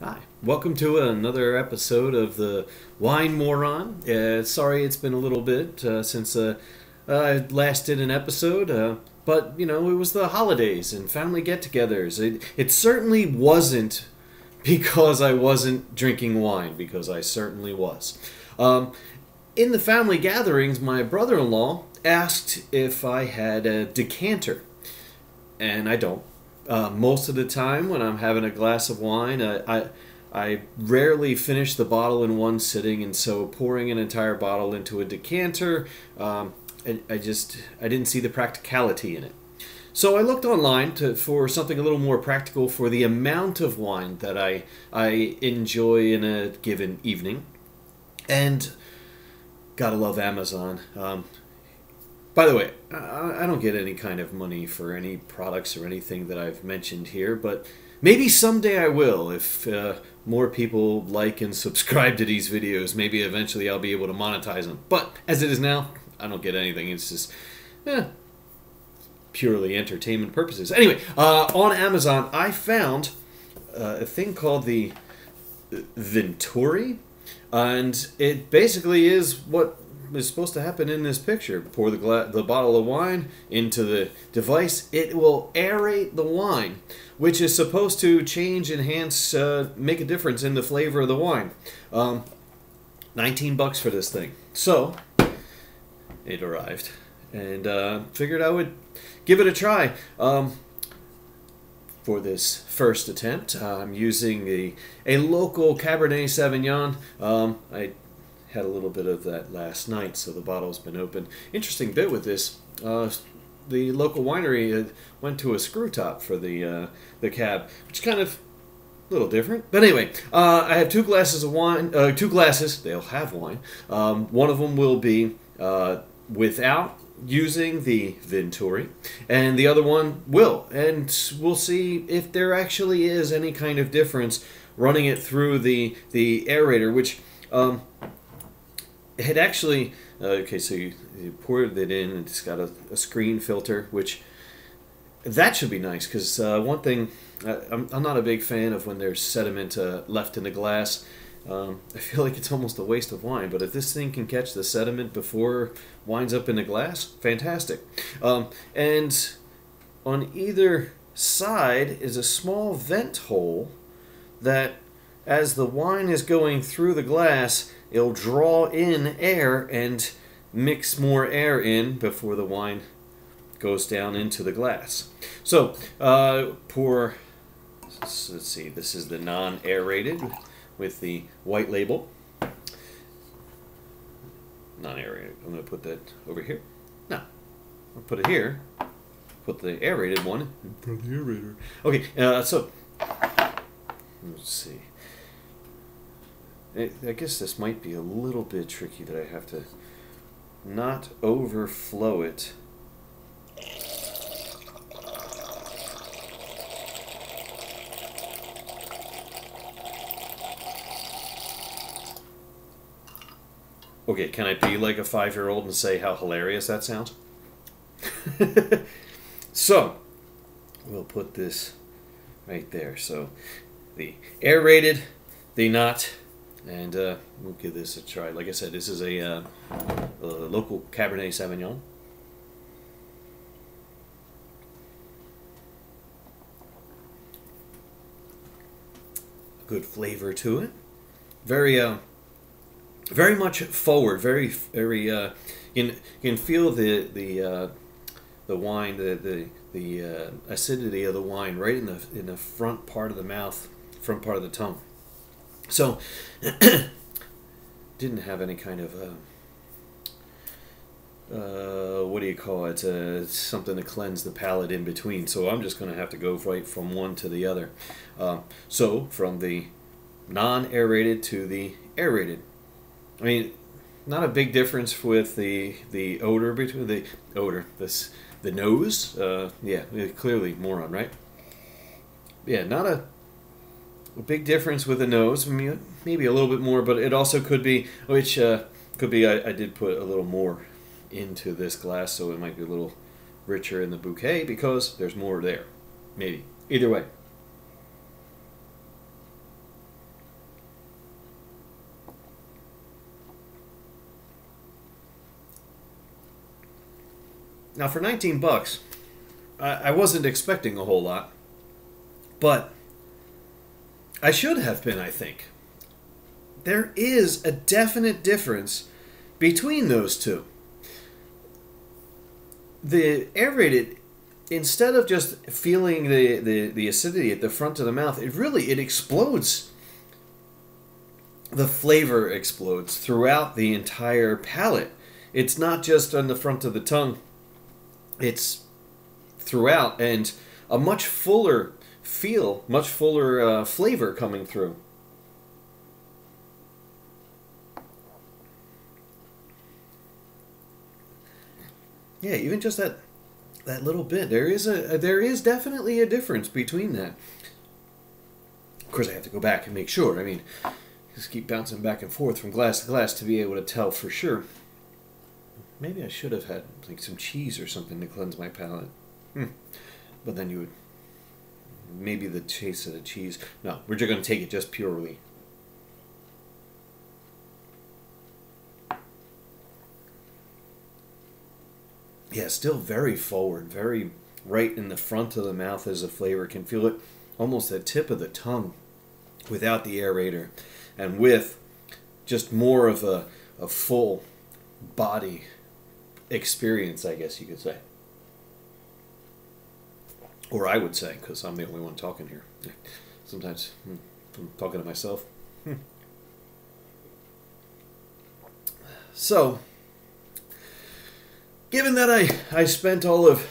Hi, welcome to another episode of the Wine Moron. Sorry it's been a little bit since I last did an episode, but you know, it was the holidays and family get togethers. It certainly wasn't because I wasn't drinking wine, because I certainly was. In the family gatherings, my brother in law asked if I had a decanter, and I don't. Most of the time, when I'm having a glass of wine, I rarely finish the bottle in one sitting, and so pouring an entire bottle into a decanter, I didn't see the practicality in it. So I looked online for something a little more practical for the amount of wine that I enjoy in a given evening, and gotta love Amazon. By the way, I don't get any kind of money for any products or anything that I've mentioned here, but maybe someday I will if more people like and subscribe to these videos. Maybe eventually I'll be able to monetize them. But as it is now, I don't get anything. It's just purely entertainment purposes. Anyway, on Amazon, I found a thing called the Venturi, and it basically is what is supposed to happen in this picture. Pour the bottle of wine into the device. It will aerate the wine, which is supposed to change, enhance, make a difference in the flavor of the wine. 19 bucks for this thing. So it arrived, and figured I would give it a try. For this first attempt, I'm using a local Cabernet Sauvignon. I had a little bit of that last night, so the bottle's been open. Interesting bit with this, the local winery went to a screw top for the cab, which is kind of a little different. But anyway, I have two glasses of wine, two glasses, they'll have wine. One of them will be without using the Venturi, and the other one will. And we'll see if there actually is any kind of difference running it through the aerator, which it actually, okay, so you poured it in, and it's got a screen filter, which that should be nice, because one thing, I'm not a big fan of when there's sediment left in the glass. I feel like it's almost a waste of wine, but if this thing can catch the sediment before wine's up in the glass, fantastic. And on either side is a small vent hole that, as the wine is going through the glass, it'll draw in air and mix more air in before the wine goes down into the glass. So, pour, let's see, this is the non-aerated with the white label. Non-aerated. I'm going to put that over here. No, I'll put it here. Put the aerated one. Put the aerator. Okay, so let's see. I guess this might be a little bit tricky that I have to not overflow it. Okay, can I be like a 5-year-old and say how hilarious that sounds? So, we'll put this right there. So, the aerated, the not, and we'll give this a try. Like I said, this is a local Cabernet Sauvignon. Good flavor to it. Very much forward. Very. You can feel the wine, the acidity of the wine right in the front part of the mouth, front part of the tongue. So, didn't have any kind of, what do you call it, something to cleanse the palate in between. So I'm just going to have to go right from one to the other. So, from the non-aerated to the aerated. I mean, not a big difference with the odor between the nose. Yeah, clearly Moron, right? Yeah, not a big difference with the nose. I mean, maybe a little bit more, but it also could be, which could be I did put a little more into this glass, so it might be a little richer in the bouquet because there's more there. Maybe. Either way. Now for 19 bucks, I wasn't expecting a whole lot, but I should have been, I think. There is a definite difference between those two. The aerated, instead of just feeling the acidity at the front of the mouth, it explodes. The flavor explodes throughout the entire palate. It's not just on the front of the tongue. It's throughout, and a much fuller feel, much fuller flavor coming through. Yeah, even just that little bit. There is definitely a difference between that. Of course, I have to go back and make sure. I mean, just keep bouncing back and forth from glass to glass to be able to tell for sure. Maybe I should have had like some cheese or something to cleanse my palate. But then you would... Maybe the taste of the cheese... No, we're just going to take it just purely. Yeah, still very forward, very right in the front of the mouth as the flavor. Can feel it almost at the tip of the tongue without the aerator. And with just more of a full body experience, I guess you could say. Or I would say, because I'm the only one talking here. Sometimes I'm talking to myself. So, given that I spent all of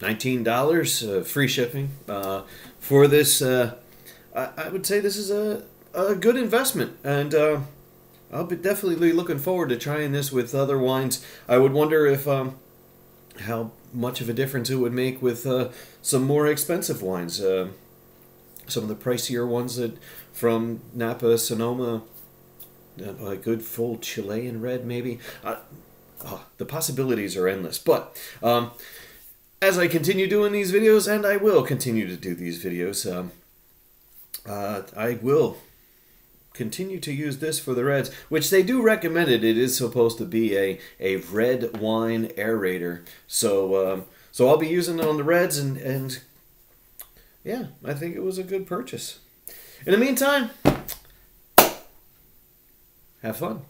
$19 free shipping for this, I would say this is a good investment, and I'll be definitely looking forward to trying this with other wines. I would wonder if how much of a difference it would make with some more expensive wines, some of the pricier ones that from Napa, Sonoma, a good full Chilean red maybe. The possibilities are endless. But as I continue doing these videos, and I will continue to do these videos, I will continue to use this for the reds, which they do recommend it. It is supposed to be a red wine aerator. So so I'll be using it on the reds, and yeah, I think it was a good purchase. In the meantime, have fun.